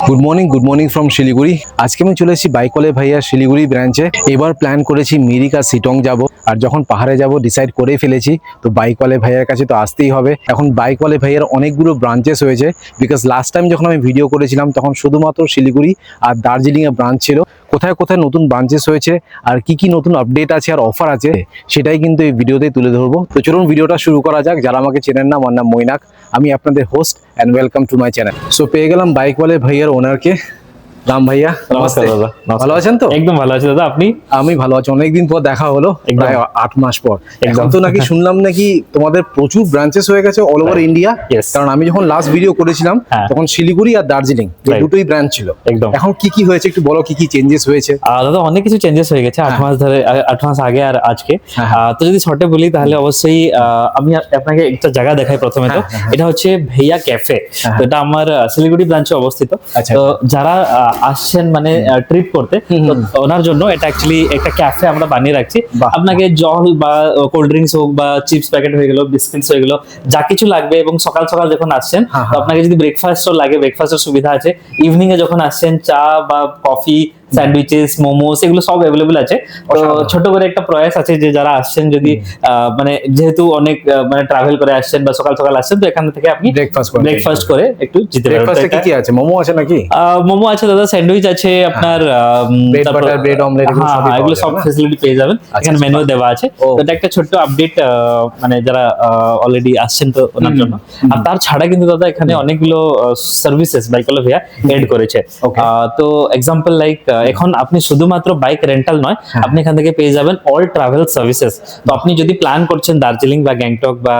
Good morning from Siliguri. আজকে আমি চলে এসেছি বাইকওয়ালে ভাইয়া শিলিগুড়ি ব্রাঞ্চে। এবার প্ল্যান করেছি মিরিক আর সিটং যাব, আর যখন পাহাড়ে যাব ডিসাইড করে ফেলেছি তো বাইকওয়ালে ভাইয়ার কাছে তো আসতেই হবে। এখন বাইকওয়ালে ভাইয়ার অনেকগুলো ব্রাঞ্চেস হয়েছে, বিকজ লাস্ট টাইম যখন আমি ভিডিও করেছিলাম তখন শুধুমাত্র শিলিগুড়ি আর দার্জিলিংয়ে ব্রাঞ্চ ছিল। কোথায় কোথায় নতুন ব্রাঞ্চেস হয়েছে আর কি কি নতুন আপডেট আছে আর অফার আছে সেটাই কিন্তু এই ভিডিওতে তুলে ধরবো। তো চলুন ভিডিওটা শুরু করা যাক। যারা আমাকে চেনেন না, আমার নাম মৈনাক, আমি আপনাদের host and welcome to my channel. So পেয়ে গেলাম বাইকওয়ালে ভাইয়ার ওনারকে। রাম ভাইয়া, নমস্কার দাদা। ভালো আছেন তো? একদম ভালো আছি দাদা, আপনি? আমি ভালো আছি, অনেকদিন পর দেখা হলো, প্রায় 8 মাস পর। এখন তো নাকি শুনলাম নাকি তোমাদের প্রচুর ব্রাঞ্চেস হয়ে গেছে অল ওভার ইন্ডিয়া। কারণ আমি যখন লাস্ট ভিডিও করেছিলাম তখন শিলিগুড়ি আর দার্জিলিং এই দুটোই ব্রাঞ্চ ছিল। একদম। এখন কি কি হয়েছে একটু বলো, কি কি চেঞ্জেস হয়েছে? দাদা অনেক কিছু চেঞ্জেস হয়ে গেছে 8 মাস ধরে, 8 মাস আগে আর আজকে। তো যদি শর্টে বলি তাহলে অবশ্যই আমি আপনাকে একটা জায়গা দেখাই প্রথমে। তো এটা হচ্ছে ভাইয়া ক্যাফে। তো এটা আমার শিলিগুড়ি ব্রাঞ্চে অবস্থিত। তো যারা আসছেন মানে ট্রিপ করতে, তো ওনার জন্য এটা অ্যাকচুয়ালি একটা ক্যাফে আমরা বানিয়ে রাখছি। আপনাকে জল বা কোল্ড ড্রিঙ্কস হোক বা চিপস প্যাকেট হয়ে গেল, বিস্কিটস হয়ে গেল, যা কিছু লাগবে, এবং সকাল সকাল যখন আসছেন তো আপনাকে যদি ব্রেকফাস্টও লাগে, ব্রেকফাস্টের সুবিধা আছে। ইভিনিং এ যখন আসছেন চা বা কফি, স্যান্ডউইচেস, মোমোস, এগুলো সব অ্যাভেলেবল আছে। তো ছোট করে একটা প্রয়াস আছে যে যারা আসছেন যদি মানে যেহেতু অনেক মানে ট্রাভেল করে আসছেন বা সকাল সকাল আসছেন, তো এখান থেকে আপনি ব্রেকফাস্ট করে একটু যেতে পারেন। ব্রেকফাস্টে কি কি আছে? মোমো আছে নাকি? মোমো আছে দাদা, স্যান্ডউইচ আছে আপনার, ব্রেড বাটার, ব্রেড অমলেট, এগুলো সব ফ্যাসিলিটি পেয়ে যাবেন। এখানে মেনু দেওয়া আছে। তো এটা একটা ছোট্ট আপডেট মানে যারা অলরেডি আসছেন তো ওনার জন্য। আর তার ছাড়া কিন্তু দাদা এখানে অনেকগুলো সার্ভিসেস বাইকওয়ালা ভাইয়া এড করেছে। তো এক্সাম্পল লাইক এখন আপনি শুধুমাত্র বাইক রেন্টাল নয়, আপনি এখান থেকে পেয়ে যাবেন অল ট্রাভেল সার্ভিসেস। তো আপনি যদি প্ল্যান করছেন দার্জিলিং বা গ্যাংটক বা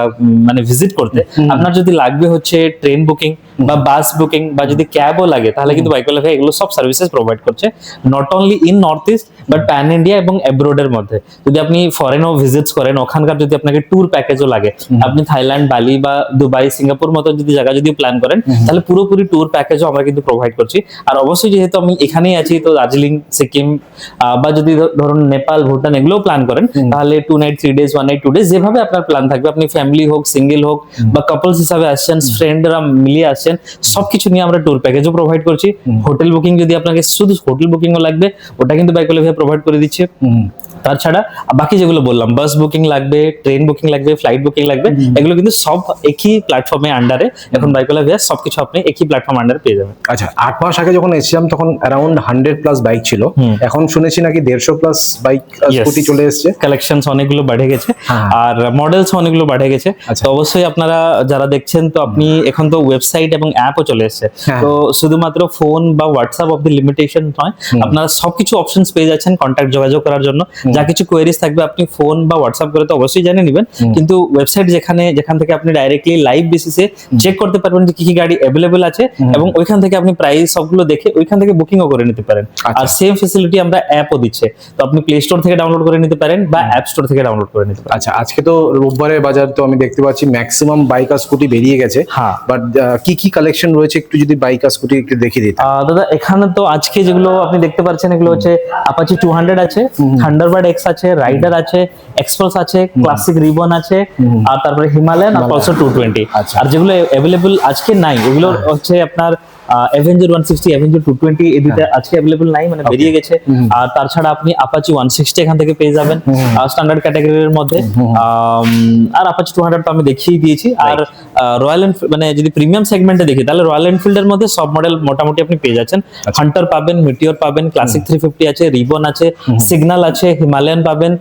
মানে ভিজিট করতে, আপনার যদি লাগবে হচ্ছে ট্রেন বুকিং বা বাস বুকিং বা যদি ক্যাবও লাগে, তাহলে কিন্তু বাইকওয়ালা ভাই এগুলো সব সার্ভিসেস প্রোভাইড করছে, not only in north east but pan India এবং অ্যাব্রোড এর মধ্যে। যদি আপনি ফরেনও ভিজিটস করেন, ওখানকার যদি আপনাকে ট্যুর প্যাকেজও লাগে, আপনি থাইল্যান্ড, বালি বা দুবাই, সিঙ্গাপুর মতো যদি জায়গা যদি প্ল্যান করেন, তাহলে পুরোপুরি ট্যুর প্যাকেজও আমরা কিন্তু প্রোভাইড করছি। আর অবশ্যই যেহেতু আমি এখানেই আছি, তো দার্জিলিং, সিকিম বা যদি ধরুন নেপাল, ভুটান এগুলোও প্ল্যান করেন, তাহলে 2 নাইট 3 ডেজ 1 নাইট 2 ডেজ যেভাবে আপনার প্ল্যান থাকবে, আপনি ফ্যামিলি হোক, সিঙ্গেল হোক বা কাপলস হিসাবে আসছেন, ফ্রেন্ডরা মিলিয়ে আসছেন, সবকিছু নিয়ে আমরা ট্যুর প্যাকেজও প্রোভাইড করছি। হোটেল বুকিং যদি আপনাকে শুধু হোটেল বুকিংও লাগবে, ওটা কিন্তু বাইকওয়ালা ভাই প্রোভাইড করে দিচ্ছে। তাছাড়া বাকি যেগুলো বললাম, বাস বুকিং লাগবে, ট্রেন বুকিং লাগবে, ফ্লাইট বুকিং লাগবে, এগুলো কিন্তু সব একই প্ল্যাটফর্মে আন্ডারে। এখন বাইকওয়ালা ভাই সবকিছু আপনি একই প্ল্যাটফর্ম আন্ডারে পেয়ে যাবেন। আচ্ছা, 8 মাস আগে যখন এসেছিলাম তখন অ্যারাউন্ড 100+ বাইক ছিল, এখন শুনেছি নাকি 150+ বাইক স্কুটি চলে এসেছে। কালেকশনস অনেকগুলো বেড়ে গেছে আর মডেলস অনেকগুলো বেড়ে গেছে। তো অবশ্যই আপনারা যারা দেখছেন, তো আপনি এখন তো ওয়েবসাইট এবং অ্যাপও চলে এসেছে। তো শুধুমাত্র ফোন বা হোয়াটসঅ্যাপ অফ দি লিমিটেশন নয়, আপনারা সবকিছু অপশনস পেয়ে যাচ্ছেন কন্ট্যাক্ট যোগাযোগ করার জন্য। যা কিছু কোয়েরিজ থাকবে আপনি ফোন বা হোয়াটসঅ্যাপ করে তো অবশ্যই জানিয়ে নেবেন, কিন্তু ওয়েবসাইট যেখান থেকে আপনি ডাইরেক্টলি লাইভ বেসিসে চেক করতে পারবেন যে কি কি গাড়ি অ্যাভেলেবল আছে, এবং ওইখান থেকে আপনি প্রাইস সবগুলো দেখে ওইখান থেকে বুকিংও করে নিতে পারেন। আর সেম ফ্যাসিলিটি আমরা অ্যাপও দিচ্ছে, তো আপনি প্লে স্টোর থেকে ডাউনলোড করে নিতে পারেন বা অ্যাপ স্টোর থেকে ডাউনলোড করে নিতে পারেন। আচ্ছা, আজকে তো রোববারের বাজার, তো আমি দেখতে পাচ্ছি ম্যাক্সিমাম বাইক আর স্কুটি বেরিয়ে গেছে। বাট কি কি কালেকশন রয়েছে একটু যদি বাইক আর স্কুটি একটু দেখিয়ে দিতে। দাদা এখানে তো আজকে যেগুলো আপনি দেখতে পাচ্ছেন, এগুলো হচ্ছে অ্যাপাচি 200 আছে, থান্ডারবার্ড এক্স আছে, রাইডার আছে, এক্সপ্রেস আছে, ক্লাসিক রিবন আছে, আর তারপরে হিমালয়ান আর অলসো 220। আর যেগুলো অ্যাভেলেবল আজকে নাই, এগুলো হচ্ছে আপনার অ্যাভেঞ্জার 160, অ্যাভেঞ্জার 220, এই দুটো আজকে অ্যাভেলেবল নাই, মানে বেরিয়ে গেছে। আর তাছাড়া আপনি আপাচি 160 এখান থেকে পেয়ে যাবেন স্ট্যান্ডার্ড ক্যাটাগরির মধ্যে। আর আপাচি 200 তো আমি দেখিয়ে দিয়েছি। আর রয়্যাল এনফিল্ড মানে যদি প্রিমিয়াম সেগমেন্টে দেখি, তাহলে রয়্যাল এনফিল্ডের মধ্যে সব মডেল মোটামুটি আপনি পেয়ে যাচ্ছেন। হান্টার পাবেন, মিটিওর পাবেন, ক্লাসিক 350 আছে, রিবন আছে, সিগন্যাল আছে, হিমালয়ান পাবেন,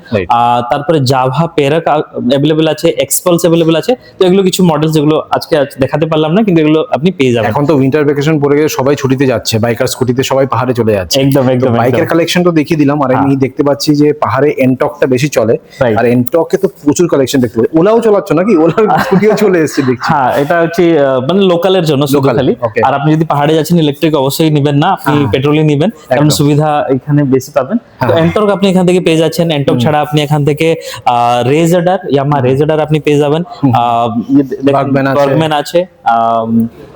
তারপরে জাভা পেরাক অ্যাভেলেবল আছে, এক্সপালস অ্যাভেলেবল আছে। তো এগুলো কিছু মডেল যেগুলো আজকে দেখাতে পারলাম না, কিন্তু এগুলো আপনি পেয়ে যাবেন। এখন তো উইন্টার ভ্যাকেশন পড়ে গেছে, সবাই ছুটিতে যাচ্ছে, বাইকার স্কুটিতে সবাই পাহাড়ে চলে যাচ্ছে। একদম একদম। বাইকের কালেকশন তো দেখিয়ে দিলাম, আর আমি দেখতে পাচ্ছি যে পাহাড়ে এনটকটা বেশি চলে, আর এনটকে তো প্রচুর কালেকশন দেখতে পাচ্ছি। ওলাও চালাচ্ছ নাকি? ওলার স্কুটিও চলে এসেছে দেখছি। হ্যাঁ, এটা হচ্ছে মানে লোকালের জন্য শুধু খালি। আর আপনি যদি পাহাড়ে যাচ্ছেন, ইলেকট্রিক অবশ্যই নেবেন না, আপনি পেট্রোলই নেবেন, কারণ সুবিধা এখানে বেশি পাবেন। তো এনটর্ক আপনি এখান থেকে পেয়ে যাচ্ছেন। এনটর্ক ছাড়া আপনি এখান থেকে রেজাডার, ইয়ামাহা রেজাডার আপনি পেয়ে যাবেন, বার্গম্যান আছে,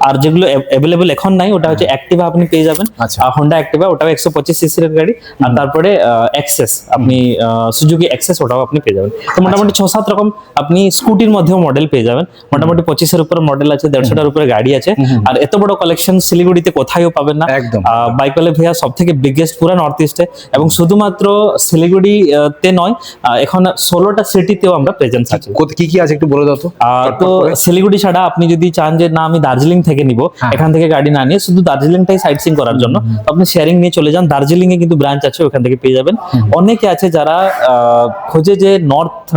আর যেগুলো অ্যাভেলেবল এখন নাই ওটা হচ্ছে অ্যাক্টিভা আপনি পেয়ে যাবেন, আচ্ছা। হোন্ডা অ্যাক্টিভা ওটাও 125 সিসির গাড়ি, আর তারপরে এক্সেস আপনি সুজুকি এক্সেস ওটাও আপনি পেয়ে যাবেন। তো মোটামুটি 6-7 রকম আপনি স্কুটির মধ্যেও মডেল পেয়ে যাবেন, মোটামুটি 25-এর উপরে মডেল আছে, 150টার উপরে গাড়ি আছে। আর এত বড় কালেকশন শিলিগুড়িতে কোথায়ও পাবেন না। একদম। বাইকওয়ালে ভাইয়া সব থেকে বিগেস্ট পুরা নর্থ ইস্টে, এবং শুধুমাত্র শিলিগুড়ি তে নয়, এখন 16টা সিটিতেও আমরা প্রেজেন্স আছে। কি কি আছে একটু বলে দাও তো। তো শিলিগুড়ি ছাড়া আপনি যদি চান যে না আমি দার্জিলিং থেকে নিব, এখান থেকে গাড়ি না নিয়ে শুধু দার্জিলিংটাই সাইট সিইং করার জন্য, তো আপনি শেয়ারিং নিয়ে চলে যান। দার্জিলিং এ কিন্তু ব্রাঞ্চ আছে, ওখান থেকে পেয়ে যাবেন। অনেকে আছে যারা খোঁজে যে নর্থ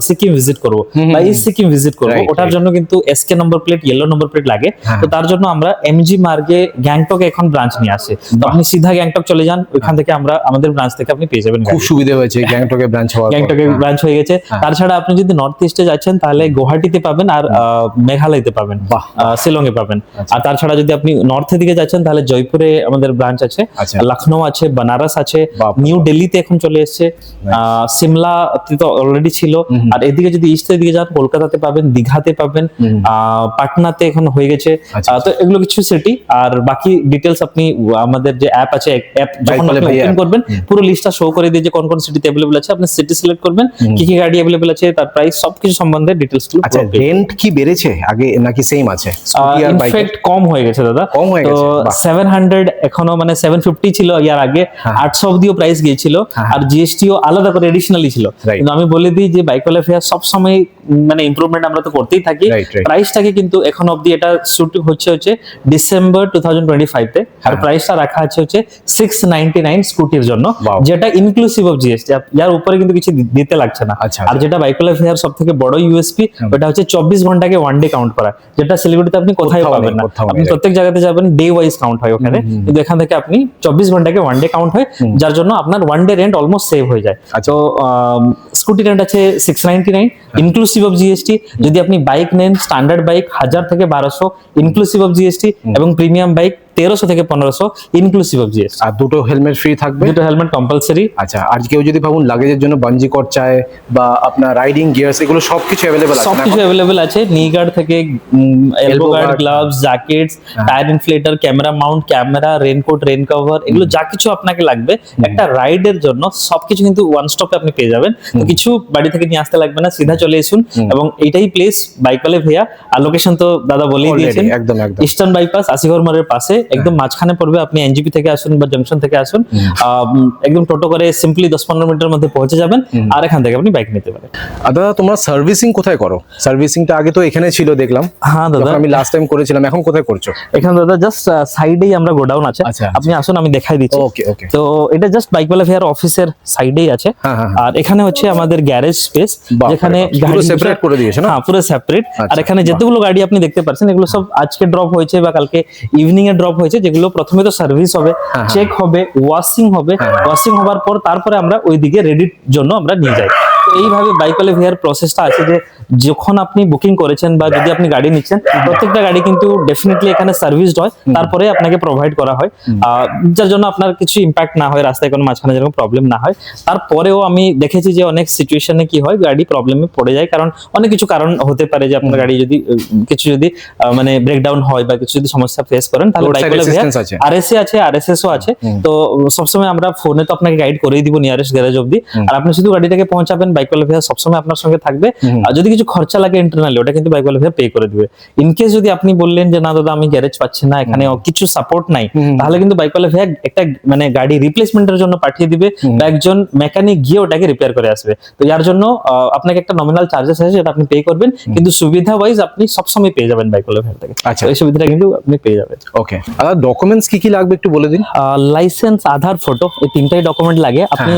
সিকিম ভিজিট করবো বা ইস্ট সিকিম ভিজিট করবো, Right, ওটার জন্য কিন্তু SK number plate, yellow number plate লাগে। তো তার জন্য আমরা এমজি মার্গে গ্যাংটকে এখন ব্রাঞ্চ নিয়ে আসে, তো আপনি সিধা গ্যাংটক চলে যান, ওইখান থেকে আমরা আমাদের ব্রাঞ্চ থেকে আপনি পেয়ে যাবেন। খুব সুবিধা হয়েছে গ্যাংটকে ব্রাঞ্চ হওয়ার পর। গ্যাংটকে ব্রাঞ্চ হয়ে গেছে। তাছাড়া আপনি যদি নর্থ ইস্টে যাচ্ছেন তাহলে গুয়াহাটিতে পাবেন, আর মেঘালয়তে পাবেন, বাহ। শিলং এ পাবেন। আর তাছাড়া যদি আপনি নর্থের দিকে যাচ্ছেন তাহলে জয়পুরে আমাদের ব্রাঞ্চ আছে, আচ্ছা। লখনৌ আছে, বানারস আছে, বাপরে। নিউ দিল্লিতে এখন চলে এসেছে, সিমলাতে তো অলরেডি ছিল। আর এদিকে যদি ইস্টের দিকে যান কলকাতাতে পাবেন, দীঘাতে পাবেন, পাটনাতে এখন হয়ে গেছে। আচ্ছা। তো এগুলো কিছু সিটি, আর বাকি ডিটেলস আপনি আমাদের যে অ্যাপ আছে, অ্যাপ যখন Bike আপনি Wale ওপেন app। করবেন পুরো লিস্টটা শো করে দিয়ে যে কোন কোন সিটিতে अवेलेबल আছে, আপনি সিটি সিলেক্ট করবেন, কি কি গাড়ি अवेलेबल আছে, তার প্রাইস সবকিছু সম্বন্ধে ডিটেলস গুলো। আচ্ছা, রেন্ট কি বেড়েছে আগে নাকি সেম আছে? স্কুটি আর বাইক ইনফ্যাক্ট কম হয়ে গেছে দাদা, কম হয়ে তো গেছে, বাহ। 700 এখনো মানে 750 ছিল ইয়ার আগে, 800 অবধিও প্রাইস গিয়েছিল, আর জিএসটিও আলাদা করে এডিশনালি ছিল। Right. কিন্তু আমি বলে দিই যে বাইকওয়ালা ফেয়ার সব সময় মানে ইমপ্রুভমেন্ট আমরা তো করতেই থাকি। Right, right. প্রাইসটাকে কিন্তু এখন অবধি এটা শুট হচ্ছে ডিসেম্বর 2025 তে, আর প্রাইসটা রাখা হচ্ছে 699 স্কুটির জন্য, Wow. যেটা ইনক্লুসিভ অফ জিএসটি, ইয়ার উপরে কিন্তু কিছু দিতে লাগছে না। আচ্ছা, আর যেটা বাইকওয়ালা ফেয়ার সব থেকে বড় ইউএসপি, ওটা হচ্ছে 24 ঘন্টাকে ওয়ান ডে কাউন্ট করা, যেটা শিলিগুড়িতে আপনি কোথাও কোথাও পাবেন নেই, না। কোথাও আপনি নেই। প্রত্যেক জায়গাতে যাবেন ডে ওয়াইজ কাউন্ট হয় ওখানে, কিন্তু এখান থেকে আপনি 24 ঘন্টাকে ওয়ান ডে কাউন্ট হয়, যার জন্য আপনার one day rent almost save হয়ে যায়। আচ্ছা। তো স্কুটি রেন্ট আছে 699 ইনক্লুসিভ অফ জিএসটি। যদি আপনি বাইক নেন, স্ট্যান্ডার্ড বাইক 1000 থেকে 1200 ইনক্লুসিভ অফ জিএসটি, এবং প্রিমিয়াম বাইক 1300 থেকে 1500 ইনক্লুসিভ অফ জিএসটি। আর দুটো হেলমেট ফ্রি থাকবে। দুটো হেলমেট কম্পালসারি। আচ্ছা, আর কেউ যদি ভাবুন লাগেজের জন্য বাঞ্জি কর্ড চায় বা আপনার রাইডিং গিয়ার্স, এগুলো সবকিছু অ্যাভেলেবল আছে না সবকিছু এখন? অ্যাভেলেবল আছে, নি গার্ড থেকে elbow guard, guard, gloves, jackets, tyre inflator, camera mount, camera, raincoat, rain cover, এগুলো যা কিছু আপনাকে লাগবে একটা রাইডের জন্য সবকিছু কিন্তু ওয়ান স্টপে আপনি পেয়ে যাবেন। তো কিছু বাড়ি থেকে নিয়ে আসতে লাগবে না, সিধা চলে আসুন। এবং এইটাই প্লেস বাইকওয়ালে ভাইয়া। আর লোকেশন তো দাদা বলেই Already, দিয়েছেন, একদম একদম। ইস্টার্ন বাইপাস আশিঘর মোড়ের পাশে, একদম মাঝখানে পড়বে। আপনি এনজিপি থেকে আসুন বা জংশন থেকে আসুন, একদম টোটো করে সিম্পলি 10-15 মিনিটের মধ্যে পৌঁছে যাবেন, আর এখান থেকে আপনি বাইক নিতে পারেন। আর দাদা তোমরা সার্ভিসিং কোথায় করো? সার্ভিসিংটা আগে তো এখানে ছিল দেখলাম, হ্যাঁ দাদা, যখন আমি লাস্ট টাইম করেছিলাম, এখন কোথায় করছো? এখানে দাদা জাস্ট সাইডেই আমরা গোডাউন আছে, আচ্ছা, আপনি আসুন আমি দেখাই দিচ্ছি। ওকে ওকে। তো এটা জাস্ট বাইকওয়ালা ফেয়ার অফিসের সাইডেই আছে। হ্যাঁ, হ্যাঁ, আর এখানে হচ্ছে আমাদের গ্যারেজ স্পেস, বাহ, যেখানে বাহ, পুরো separate করে দিয়েছে না? হ্যাঁ পুরো সেপারেট। আর আচ্ছা, এখানে যেগুলো গাড়ি আপনি দেখতে পাচ্ছেন এগুলো সব আজকে ড্রপ হয়েছে বা কালকে ইভিনিং এ ড্রপ হয়েছে, যেগুলো প্রথমে তো সার্ভিস হবে, চেক হবে, ওয়াশিং হবে, ওয়াশিং হওয়ার পর তারপরে আমরা ওইদিকে রেডির জন্য আমরা নিয়ে যাই। তো এইভাবে বাইকওয়ালা ফেয়ার প্রসেসটা আছে যে যখন আপনি বুকিং করেছেন বা যদি আপনি গাড়ি নিচ্ছেন, প্রত্যেকটা গাড়ি কিন্তু ডেফিনেটলি এখানে সার্ভিসড হয়, তারপরে আপনাকে প্রোভাইড করা হয়, যার জন্য আপনার কিছু ইম্প্যাক্ট না হয়, রাস্তায় কোনো মাঝখানে যেরকম প্রবলেম না হয়। তারপরেও আমি দেখেছি যে অনেক সিচুয়েশনে কি হয়, গাড়ি প্রবলেমে পড়ে যায়, কারণ অনেক কিছু কারণ হতে পারে যে আপনার গাড়ি যদি কিছু যদি মানে ব্রেকডাউন হয় বা কিছু যদি সমস্যা ফেস করেন, তাহলে Roadside বাইকওয়ালা ফেয়ার assistance আছে। আরএসএ আছে, আরএসএসও আছে। তো সবসময় আমরা ফোনে তো আপনাকে গাইড করেই দিব নিয়ারেস্ট গ্যারেজ অবধি, আর আপনি শুধু গাড়িটাকে পৌঁছাবেন, বাইকওয়ালা ফেয়ার সবসময় আপনার সঙ্গে থাকবে। আর যদি কিছু খরচা লাগে ইন্টারনালি, ওটা কিন্তু বাইকওয়ালা ফেয়ার পে করে দিবে। ইন কেস যদি আপনি বললেন যে না দাদা আমি গ্যারেজ পাচ্ছি না, এখানে কিছু সাপোর্ট নাই, তাহলে কিন্তু বাইকওয়ালা ফেয়ার একটা মানে গাড়ি রিপ্লেসমেন্টের জন্য পাঠিয়ে দিবে, বা একজন মেকানিক গিয়ে ওটাকে রিপেয়ার করে আসবে। তো এর জন্য আপনাকে একটা নমিনাল চার্জেস আছে, যেটা আপনি পে করবেন, কিন্তু সুবিধা ওয়াইজ আপনি সবসময় পেয়ে যাবেন বাইকওয়ালা ফেয়ার থেকে। আচ্ছা। এই সুবিধাটা কিন্তু আপনি পেয়ে যাবেন। ওকে, আর ডকুমেন্টস কি কি লাগবে একটু বলে দিন। লাইসেন্স, আধার, ফটো, এই তিনটাই ডকুমেন্ট লাগে। আপনি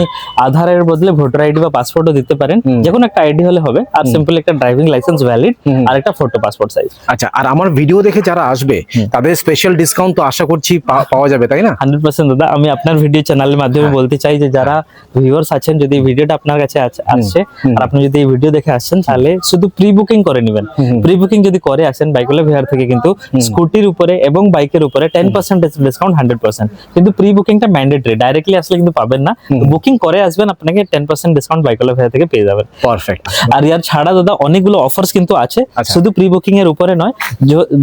আধারের বদলে ভোটার আইডি বা পাসপোর্টও দিতে পারেন, যে কোনো একটা আইডি হলে হবে। আর সিম্পল একটা ড্রাইভিং লাইসেন্স ভ্যালিড, আর একটা ফটো পাসপোর্ট সাইজ। আচ্ছা, আর আমার ভিডিও দেখে যারা আসবে তাদের স্পেশাল ডিসকাউন্ট তো আশা করছি পাওয়া যাবে, তাই না? 100% দাদা, আমি আপনার ভিডিও চ্যানেলের মাধ্যমে বলতে চাই যে যারা ভিউয়ার্স আছেন, যদি ভিডিওটা আপনার কাছে আসছে আর আপনি যদি এই ভিডিও দেখে আসছেন, তাহলে শুধু প্রি বুকিং করে নেবেন। প্রি বুকিং যদি করে আসেন বাইকওয়ালা ফেয়ার থেকে, কিন্তু স্কুটির উপরে এবং বাইকের উপরে 10% ডিসকাউন্ট 100%, কিন্তু প্রি বুকিংটা ম্যান্ডেটরি, ডাইরেক্টলি আসলে কিন্তু পাবেন না। বুকিং করে আসবেন, আপনাকে 10% ডিসকাউন্ট বাইকওয়ালা ফেয়ার থেকে পেয়ে যাবেন। পারফেক্ট। আর ইয়ার ছাড়া দাদা অনেকগুলো অফার্স কিন্তু আছে, আচ্ছা। শুধু প্রি বুকিং এর উপরে নয়।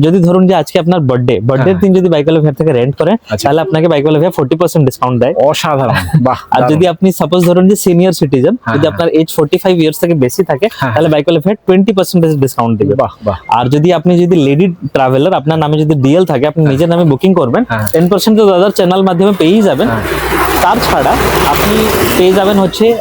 যদি ধরুন যে আজকে আপনার বার্থডের দিন যদি বাইকওয়ালা ভ্যান থেকে রেন্ট করেন, আচ্ছা। তাহলে আপনাকে বাইকওয়ালা ভ্যান 40% ডিসকাউন্ট দেয়। অসাধারণ, বাহ। আর যদি আপনি সাপোজ ধরুন যে সিনিয়র সিটিজেন, হ্যাঁ, যদি আপনার এজ 45 ইয়ার্স থেকে বেশি থাকে, হ্যাঁ, তাহলে বাইকওয়ালা ভ্যান 20% ডিসকাউন্ট দিবে। বাহ বাহ। আর যদি আপনি যদি লেডি ট্রাভেলার, আপনার নামে যদি ডিএল থাকে, আপনি নিজের নামে বুকিং করবেন, হ্যাঁ। 10% তো দাদার চ্যানেল মাধ্যমে পেয়েই যাবেন। হ্যাঁ। তার ছাড়া আপনি পেয়ে যাবেন হচ্ছে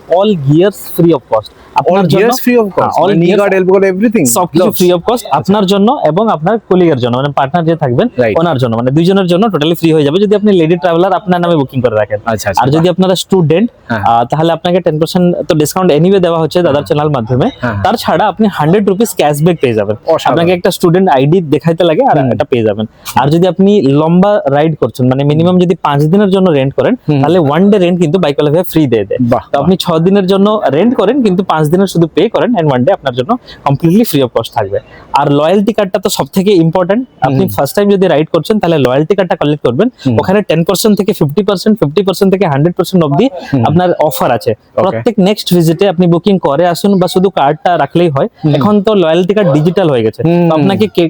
all gears free of cost আপনার জন্য। Gears free of cost, all knee guard, elbow guard, everything, সবকিছু gloves? ফ্রি অফ কস্ট আপনার জন্য এবং আপনার কলিগের জন্য, মানে পার্টনার যে থাকবেন Right. ওনার জন্য, মানে দুইজনের জন্য টোটালি ফ্রি হয়ে যাবে যদি আপনি লেডি ট্রাভেলার আপনার নামে বুকিং করে রাখেন। আচ্ছা, আচ্ছা, আর যদি আপনারা স্টুডেন্ট, হ্যাঁ। তাহলে আপনাকে 10% তো ডিসকাউন্ট এনিওয়ে দেওয়া হচ্ছে দাদার চ্যানেল মাধ্যমে। হ্যাঁ। তার ছাড়া আপনি 100 রুপিস ক্যাশব্যাক পেয়ে যাবেন। অসাধারণ। আপনাকে একটা স্টুডেন্ট আইডি দেখাইতে লাগে আর এটা পেয়ে যাবেন। আর যদি আপনি লম্বা রাইড করছেন, মানে মিনিমাম যদি 5 দিনের জন্য রেন্ট করেন, তাহলে 1 ডে রেন্ট কিন্তু বাইকওয়ালা ভাইয়া ফ্রি দিয়ে দেয়। বাহ, তো আপনি 6 দিনের জন্য রেন্ট করেন, কিন্তু 5 দিনের শুধু পে করেন, এন্ড 1 ডে আপনার জন্য কমপ্লিটলি ফ্রি অফ কস্ট থাকবে। আর লয়্যালটি কার্ডটা তো সবথেকে ইম্পর্টেন্ট। আপনি ফার্স্ট টাইম যদি রাইড করছেন, তাহলে লয়্যালটি কার্ডটা কালেক্ট করবেন। ওখানে 10% থেকে 50%, 50% থেকে 100% অবধি আপনার অফার আছে। প্রত্যেক নেক্সট ভিজিটে আপনি বুকিং করে আসুন বা শুধু কার্ডটা রাখলেই হয়। এখন তো লয়্যালটি কার্ড ডিজিটাল হয়ে গেছে, তো আপনাকে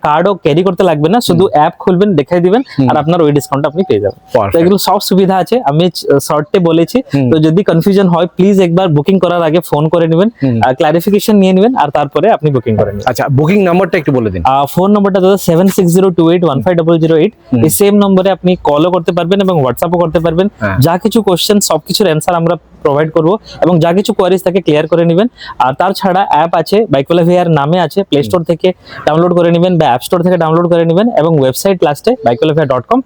কার্ডও ক্যারি করতে লাগবে না, শুধু অ্যাপ খুলবেন, দেখাই দিবেন, আর আপনার ওই ডিসকাউন্ট আপনি পেয়ে যাবেন। Perfect. তো এগুলো সব সুবিধা আছে, আমি শর্টে বলেছি। তো যদি কনফিউশন হয়, প্লিজ একবার বুকিং করার আগে ফোন করে নেবেন, ক্লারিফিকেশন নিয়ে নেবেন, আর তারপরে আপনি বুকিং করে নেবেন। আচ্ছা, বুকিং নাম্বারটা একটু বলে দিন। ফোন নম্বরটা দাদা 7602815008। এই সেম নম্বরে আপনি কলও করতে পারবেন এবং হোয়াটসঅ্যাপও করতে পারবেন। হ্যাঁ। যা কিছু কোশ্চেন সবকিছুর অ্যান্সার আমরা প্রোভাইড করব, এবং যা কিছু কোয়ারিজ থাকে ক্লিয়ার করে নেবেন। আর তার ছাড়া অ্যাপ আছে, বাইকওয়ালা ভিআর নামে আছে, প্লে স্টোর থেকে ডাউনলোড করে নেবেন বা অ্যাপ স্টোর থেকে ডাউনলোড করে নেবেন, এবং ওয়েবসাইট লাস্টে বাইকওয়ালাভিআর.com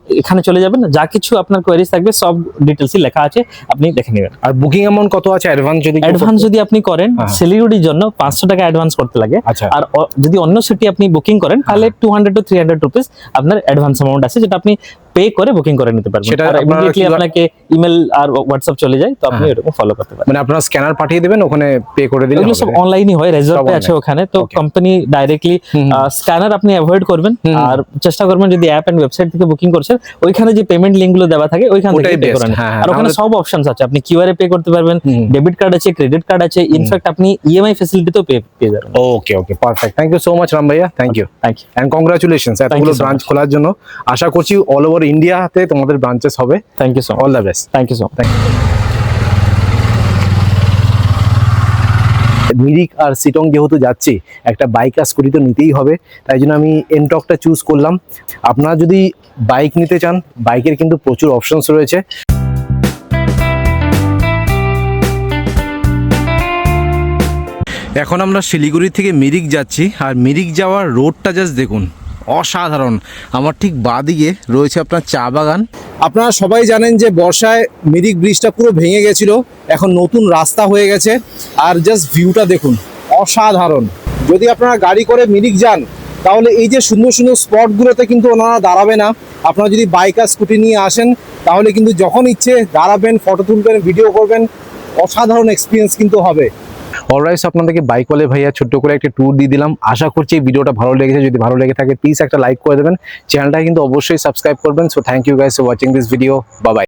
এখানে চলে যাবেন। যা কিছু আপনার কোয়ারিজ থাকবে সব ডিটেলসই লেখা আছে, আপনি দেখে নেবেন। আর বুকিং অ্যামাউন্ট কত আছে অ্যাডভান্স যদি কেউ অ্যাডভান্স যদি আপনি করেন, হ্যাঁ। শিলিগুড়ির জন্য 500 টাকা অ্যাডভান্স করতে লাগে। আচ্ছা। আর যদি অন্য সিটি আপনি বুকিং করেন, তাহলে 200 to 300 রুপিস আপনার অ্যাডভান্স অ্যামাউন্ট আছে, যেটা আপনি পে করে বুকিং করে নিতে পারবেন। সেটা আর আপনারা ইমিডিয়েটলি কিভাবে- আপনাকে ইমেল আর হোয়াটসঅ্যাপ চলে যায়, তো আপনি এরকম ফলো করতে পারেন। মানে আপনারা স্ক্যানার পাঠিয়ে দেবেন, ওখানে পে করে দিলে এগুলো সব হবে? অনলাইনই হয়, রেজার্ভ সব পে আছে online। ওখানে, তো Okay. কোম্পানি ডাইরেক্টলি স্ক্যানার আপনি অ্যাভয়েড করবেন। আর চেষ্টা করবেন যদি অ্যাপ এন্ড ওয়েবসাইট থেকে বুকিং করছেন, ওইখানে যে পেমেন্ট লিংক গুলো দেওয়া থাকে ওইখান থেকে ওটাই পে best, করে নিন। হ্যাঁ, হ্যাঁ, আর ওখানে নাহলে- সব অপশনস আছে, আপনি কিউআর পে করতে পারবেন, ডেবিট কার্ড আছে, ক্রেডিট কার্ড আছে, ইনফ্যাক্ট আপনি ইএমআই ফ্যাসিলিটিতেও পেয়ে যাবেন। Okay okay, perfect. Thank you so much Ram ভাইয়া, thank you thank you. And congratulations এতগুলো you so ব্রাঞ্চ much. খোলার জন্য। আশা করছি অল ওভার ইন্ডিয়াতে তোমাদের ব্রাঞ্চেস হবে। Thank you so much. All the best. Thank you so much. Mirik আর সিটং যেহেতু যাচ্ছি, একটা বাইক আর স্কুটি তো নিতেই হবে, তাই জন্য আমি এনটকটা চুজ করলাম। আপনারা যদি বাইক নিতে চান, বাইকের কিন্তু প্রচুর অপশনস রয়েছে। এখন আমরা শিলিগুড়ি থেকে মিরিক যাচ্ছি, আর মিরিক যাওয়ার রোডটা জাস্ট দেখুন, অসাধারণ। আমার ঠিক বাঁদিকে রয়েছে আপনার চা বাগান। আপনারা সবাই জানেন যে বর্ষায় মিরিক ব্রিজটা পুরো ভেঙে গেছিল, এখন নতুন রাস্তা হয়ে গেছে। আর জাস্ট ভিউটা দেখুন, অসাধারণ। যদি আপনারা গাড়ি করে মিরিক যান, তাহলে এই যে সুন্দর সুন্দর স্পটগুলোতে কিন্তু ওনারা দাঁড়াবে না। আপনারা যদি বাইক আর স্কুটি নিয়ে আসেন, তাহলে কিন্তু যখন ইচ্ছে দাঁড়াবেন, ফটো তুলবেন, ভিডিও করবেন, অসাধারণ এক্সপিরিয়েন্স কিন্তু হবে। অলরাইট, আপনাদেরকে বাইকওয়ালা ভাইয়া ছোট্ট করে একটা ট্যুর দিয়ে দিলাম। আশা করছি এই ভিডিওটা ভালো লেগেছে। যদি ভালো লেগে থাকে প্লিজ একটা লাইক করে দেবেন, চ্যানেলটা কিন্তু অবশ্যই সাবস্ক্রাইব করবেন। So thank you guys for watching this video. Bye by.